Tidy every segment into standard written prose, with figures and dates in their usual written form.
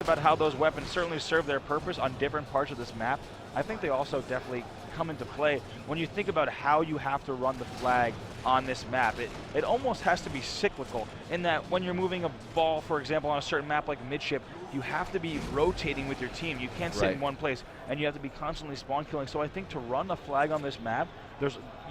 about how those weapons certainly serve their purpose on different parts of this map. I think they also definitely come into play when you think about how you have to run the flag on this map. It almost has to be cyclical in that when you're moving a ball, for example, on a certain map like midship, you have to be rotating with your team. You can't sit in one place, and you have to be constantly spawn killing. So I think to run a flag on this map,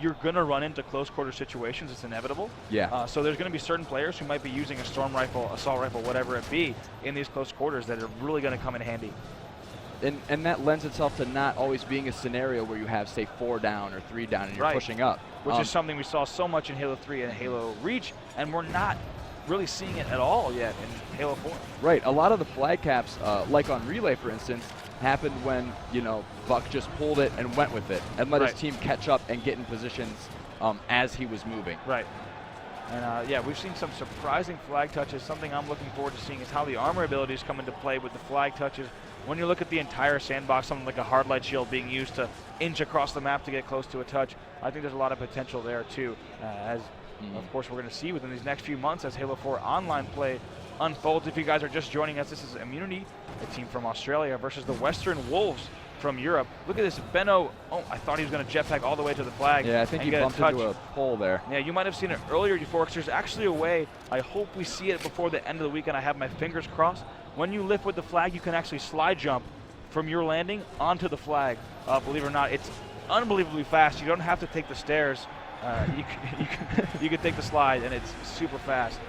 you're going to run into close quarter situations. It's inevitable. Yeah. So there's going to be certain players who might be using a storm rifle, assault rifle, whatever it be, in these close quarters that are really going to come in handy. And that lends itself to not always being a scenario where you have, say, 4 down or 3 down and you're pushing up. Which is something we saw so much in Halo 3 and Halo Reach, and we're not really seeing it at all yet in Halo 4. Right. A lot of the flag caps, like on Relay, for instance, happened when, you know, Buck just pulled it and went with it and let his team catch up and get in positions as he was moving. Right. And yeah, we've seen some surprising flag touches. Something I'm looking forward to seeing is how the armor abilities come into play with the flag touches. When you look at the entire sandbox, something like a hard light shield being used to inch across the map to get close to a touch, I think there's a lot of potential there too, as of course we're going to see within these next few months as Halo 4 online play unfolds. If you guys are just joining us, this is Immunity, a team from Australia versus the Western Wolves from Europe. Look at this, Benno. Oh, I thought he was going to jetpack all the way to the flag. Yeah, I think he bumped into a pole there. Yeah, you might have seen it earlier, Euphorics. There's actually a way. I hope we see it before the end of the weekend. I have my fingers crossed. When you lift with the flag, you can actually slide jump from your landing onto the flag. Believe it or not, it's unbelievably fast. You don't have to take the stairs. You can take the slide, and it's super fast.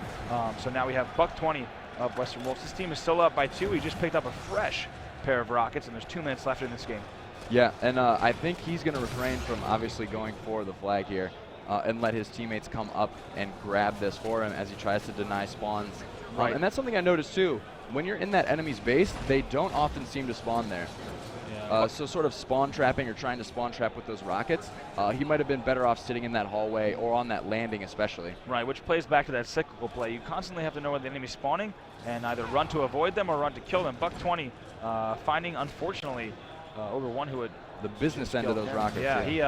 So now we have Buck 20 of Western Wolves. This team is still up by 2. He just picked up a fresh pair of rockets, and there's 2 minutes left in this game. Yeah, and I think he's going to refrain from obviously going for the flag here and let his teammates come up and grab this for him as he tries to deny spawns. And that's something I noticed too. When you're in that enemy's base, they don't often seem to spawn there. Yeah. So sort of spawn trapping or trying to spawn trap with those rockets, he might have been better off sitting in that hallway or on that landing especially. Right, which plays back to that cyclical play. You constantly have to know where the enemy's spawning and either run to avoid them or run to kill them. Buck 20 finding, unfortunately, Ogre 1 who had the business end of those rockets. Yeah, he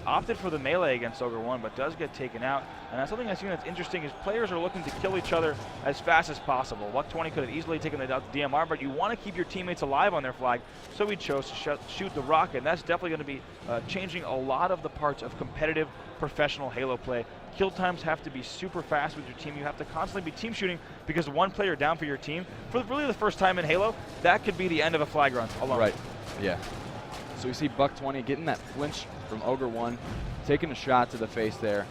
opted for the melee against Ogre 1, but does get taken out. And that's something I've seen that's interesting is players are looking to kill each other as fast as possible. Buck 20 could have easily taken the DMR, but you want to keep your teammates alive on their flag, so he chose to shoot the rocket. And that's definitely going to be changing a lot of the parts of competitive professional Halo play. Kill times have to be super fast with your team. You have to constantly be team shooting because one player down for your team, for really the first time in Halo, that could be the end of a flag run alone. Right, yeah. So we see Buck 20 getting that flinch from Ogre 1, taking a shot to the face there.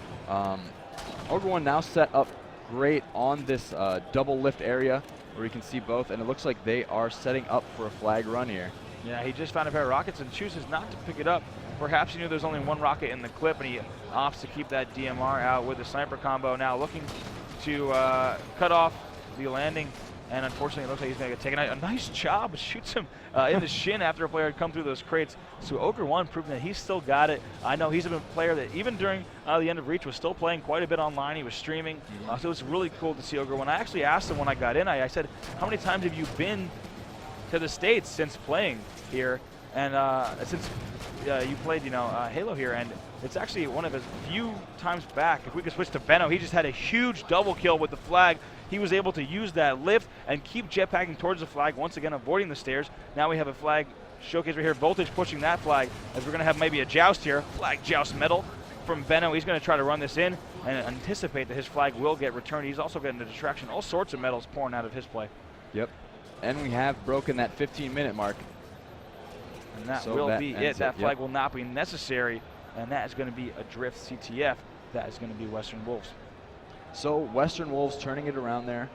Ogre 1 now set up great on this double lift area where you can see both, and it looks like they are setting up for a flag run here. Yeah, he just found a pair of rockets and chooses not to pick it up. Perhaps he knew there's only 1 rocket in the clip, and he opts to keep that DMR out with the sniper combo. Now looking to cut off the landing. And unfortunately, it looks like he's going to get taken out. A nice job, shoots him in the shin after a player had come through those crates. So Ogre 1 proving that he's still got it. I know he's a player that even during the end of Reach was still playing quite a bit online. He was streaming. So it's really cool to see Ogre 1. I actually asked him when I got in, I said, how many times have you been to the States since playing here? And since you played, Halo here, and it's actually one of his few times back. If we could switch to Benno, he just had a huge double kill with the flag. He was able to use that lift and keep jetpacking towards the flag, once again avoiding the stairs. Now we have a flag showcase right here, Voltage pushing that flag, as we're going to have maybe a joust here, flag joust medal from Benno. He's going to try to run this in and anticipate that his flag will get returned. He's also getting the distraction, all sorts of medals pouring out of his play. Yep, and we have broken that 15-minute mark. And that will be it. That flag will not be necessary, and that is going to be a Drift CTF. That is going to be Western Wolves. So Western Wolves turning it around there,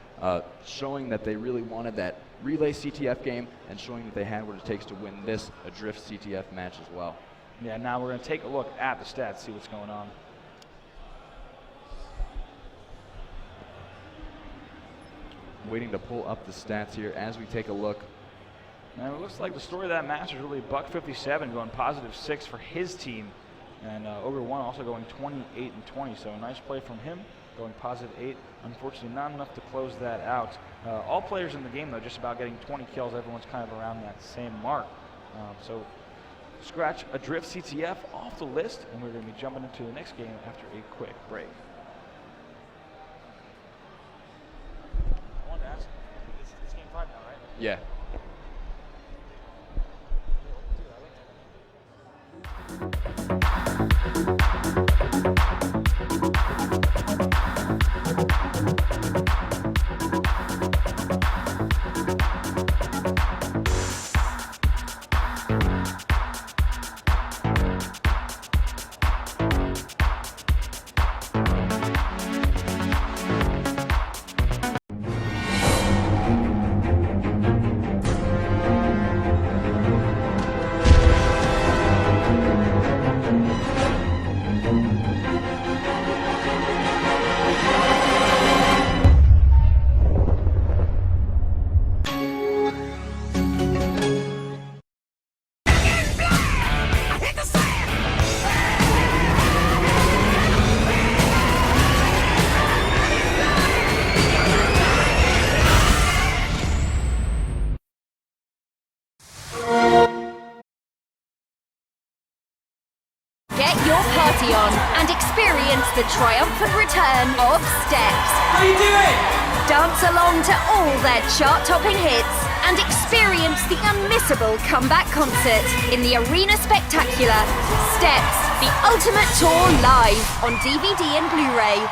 showing that they really wanted that relay CTF game and showing that they had what it takes to win this Drift CTF match as well. Yeah, now we're going to take a look at the stats, see what's going on. Waiting to pull up the stats here as we take a look. And it looks like the story of that match is really Buck 57 going +6 for his team. And Ogre 1 also going 28-20, so a nice play from him, going +8. Unfortunately, not enough to close that out. All players in the game, though, just about getting 20 kills. Everyone's kind of around that same mark. So scratch a Drift CTF off the list, and we're going to be jumping into the next game after a quick break. I wanted to ask, this is game 5 now, right? Yeah. Get your party on and experience the triumphant return of Steps. How you doing? Dance along to all their chart-topping hits and experience the unmissable comeback concert in the Arena Spectacular. Steps, the ultimate tour live on DVD and Blu-ray.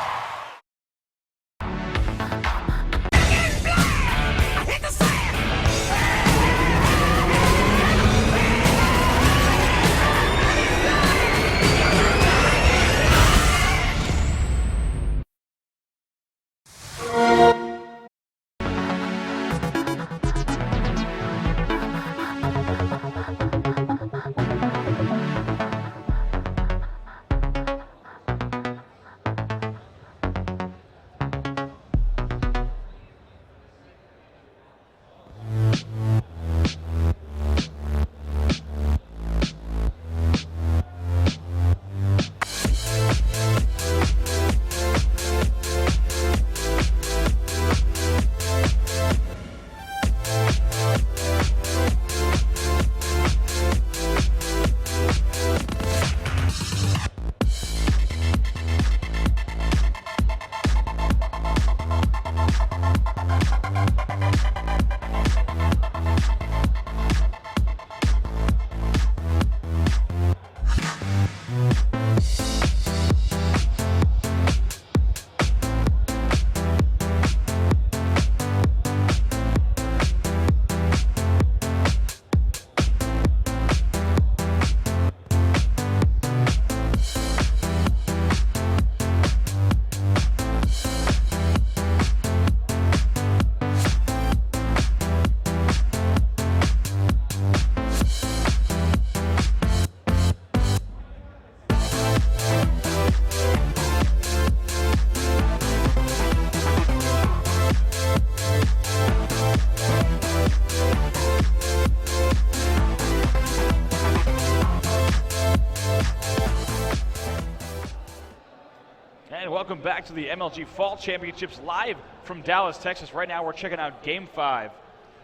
Welcome back to the MLG Fall Championships live from Dallas, Texas. Right now we're checking out Game 5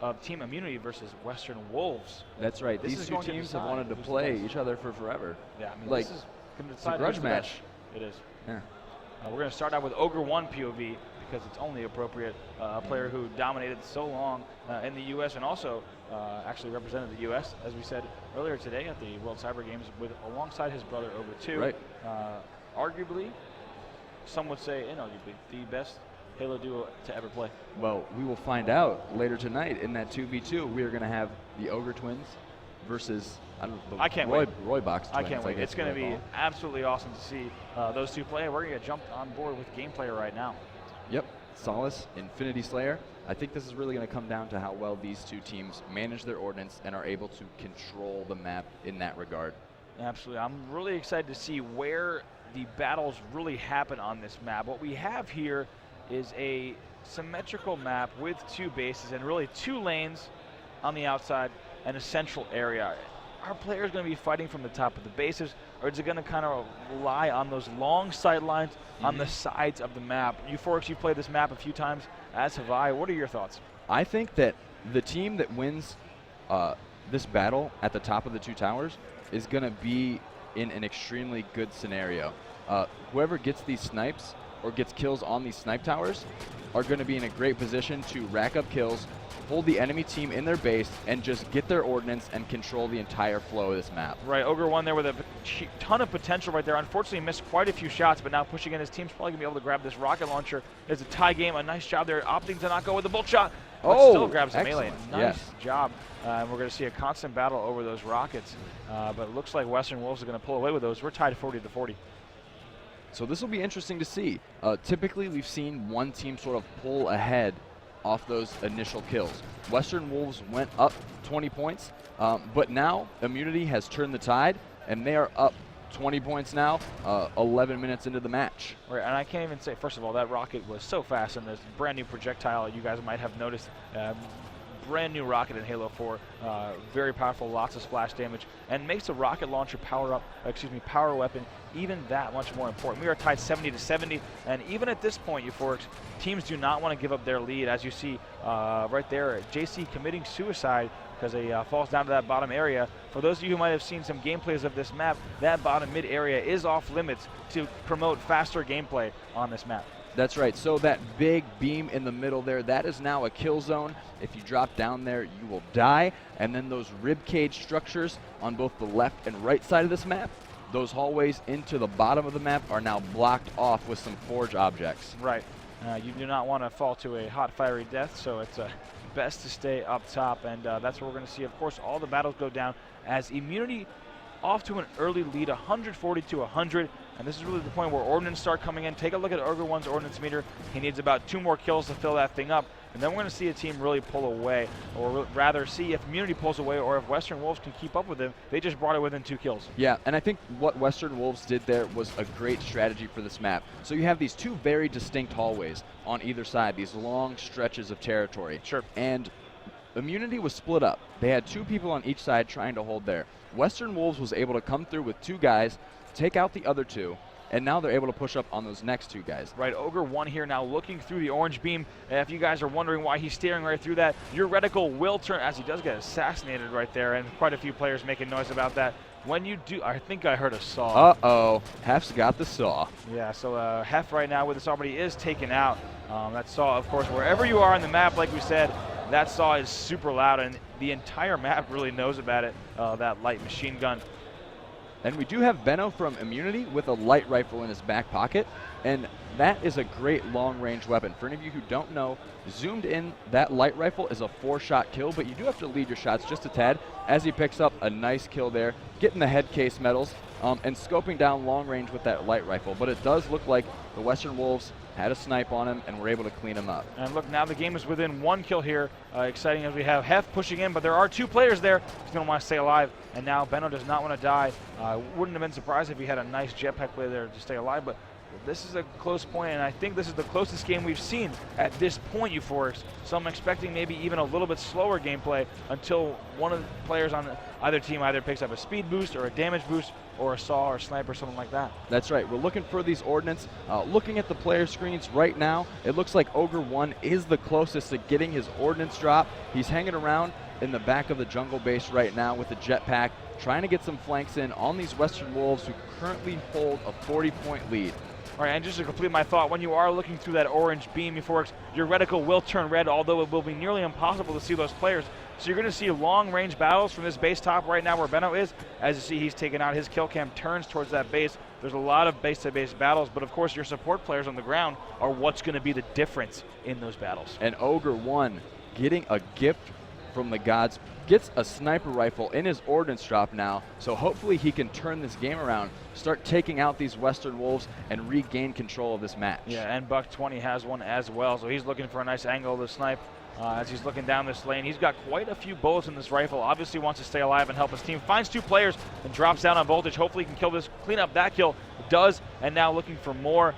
of Team Immunity versus Western Wolves. That's right. These two teams have wanted to play each other for forever. Yeah, I mean, like, this is going to decide a grudge who's the match. best. It is. Yeah. We're going to start out with Ogre 1 POV because it's only appropriate. A player who dominated so long in the U.S. and also actually represented the U.S., as we said earlier today at the World Cyber Games, alongside his brother Ogre 2. Right. Arguably, some would say inarguably, the best Halo duo to ever play. Well, we will find out later tonight in that 2v2. We are going to have the Ogre twins versus I can't wait. Roy Box twins. I can't wait. It's going to be absolutely awesome to see those two play. We're going to jump on board with gameplay right now. Yep. Solace, Infinity Slayer. I think this is really going to come down to how well these two teams manage their ordnance and are able to control the map in that regard. Absolutely. I'm really excited to see where the battles really happen on this map. What we have here is a symmetrical map with two bases and really two lanes on the outside and a central area. Are players going to be fighting from the top of the bases, or is it going to kind of rely on those long sight lines on the sides of the map? Euphorics, you've played this map a few times, as have I. What are your thoughts? I think that the team that wins this battle at the top of the two towers is going to be in an extremely good scenario. Whoever gets these snipes or gets kills on these snipe towers are going to be in a great position to rack up kills, hold the enemy team in their base, and just get their ordnance and control the entire flow of this map. Right, Ogre won there with a ton of potential right there. Unfortunately missed quite a few shots, but now pushing in, his team's probably going to be able to grab this rocket launcher. It's a tie game, a nice job there, opting to not go with the bolt shot, but still grabs a melee. Nice job. And we're going to see a constant battle over those rockets, but it looks like Western Wolves are going to pull away with those. We're tied 40-40. So this will be interesting to see. Typically, we've seen one team sort of pull ahead off those initial kills. Western Wolves went up 20 points, but now Immunity has turned the tide, and they are up 20 points now, 11 minutes into the match. Right, and I can't even say, first of all, that rocket was so fast, and this brand new projectile you guys might have noticed. Brand new rocket in Halo 4, very powerful, lots of splash damage, and makes the rocket launcher power weapon even that much more important. We are tied 70-70, and even at this point, Euphorics, teams do not want to give up their lead. As you see right there, JC committing suicide because he falls down to that bottom area. For those of you who might have seen some gameplays of this map, that bottom mid area is off limits to promote faster gameplay on this map. That's right, so that big beam in the middle there, that is now a kill zone. If you drop down there, you will die. And then those rib cage structures on both the left and right side of this map, those hallways into the bottom of the map are now blocked off with some forge objects. Right, you do not want to fall to a hot, fiery death, so it's best to stay up top, and that's where we're going to see, of course, all the battles go down as Immunity off to an early lead, 140-100, and this is really the point where Ordnance start coming in. Take a look at Ogre 1's Ordnance meter. He needs about 2 more kills to fill that thing up, and then we're going to see a team really pull away, or rather see if Immunity pulls away or if Western Wolves can keep up with them. They just brought it within 2 kills. Yeah, and I think what Western Wolves did there was a great strategy for this map. So you have these 2 very distinct hallways on either side, these long stretches of territory. Sure. And Immunity was split up. They had 2 people on each side trying to hold there. Western Wolves was able to come through with 2 guys, take out the other 2, and now they're able to push up on those next 2 guys. Right, Ogre 1 here now looking through the orange beam. If you guys are wondering why he's staring right through that, your reticle will turn, as he does get assassinated right there, and quite a few players making noise about that. When you do, I think I heard a saw. Uh-oh, Heff's got the saw. Yeah, so Heff right now with the saw, but he is taken out. That saw, of course, wherever you are on the map, like we said, that saw is super loud, and the entire map really knows about it, that light machine gun. And we do have Benno from Immunity with a light rifle in his back pocket, and that is a great long-range weapon. For any of you who don't know, zoomed in, that light rifle is a 4-shot kill, but you do have to lead your shots just a tad as he picks up a nice kill there, getting the head case medals, and scoping down long range with that light rifle. But it does look like the Western Wolves had a snipe on him and were able to clean him up. And look, now the game is within 1 kill here. Exciting as we have Heff pushing in, but there are 2 players there. He's going to want to stay alive. And now Benno does not want to die. Wouldn't have been surprised if he had a nice jetpack play there to stay alive, but this is a close point, and I think this is the closest game we've seen at this point, Euphorics. So I'm expecting maybe even a little bit slower gameplay until one of the players on either team either picks up a speed boost or a damage boost or a saw or sniper, something like that. That's right. We're looking for these ordnance. Looking at the player screens right now, it looks like Ogre 1 is the closest to getting his ordnance drop. He's hanging around in the back of the jungle base right now with the jetpack, trying to get some flanks in on these Western Wolves who currently hold a 40-point lead. All right, and just to complete my thought, when you are looking through that orange beam, Euphorics, your reticle will turn red, although it will be nearly impossible to see those players. So you're going to see long-range battles from this base top right now where Benno is. As you see, he's taken out his kill cam, turns towards that base. There's a lot of base-to-base battles, but of course your support players on the ground are what's going to be the difference in those battles. And Ogre 1 getting a gift from the gods, gets a sniper rifle in his ordnance drop now, so hopefully he can turn this game around, start taking out these Western Wolves, and regain control of this match. Yeah, and Buck 20 has one as well, so he's looking for a nice angle to snipe as he's looking down this lane. He's got quite a few bullets in this rifle, obviously wants to stay alive and help his team. Finds 2 players and drops down on voltage. Hopefully he can kill this, clean up that kill. Does, and now looking for more.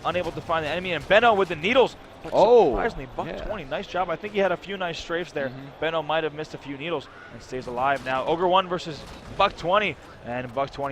Unable to find the enemy, and Benno with the needles. But surprisingly, Buck 20, nice job. I think he had a few nice strafes there. Benno might have missed a few needles and stays alive now. Ogre 1 versus Buck 20, and Buck 20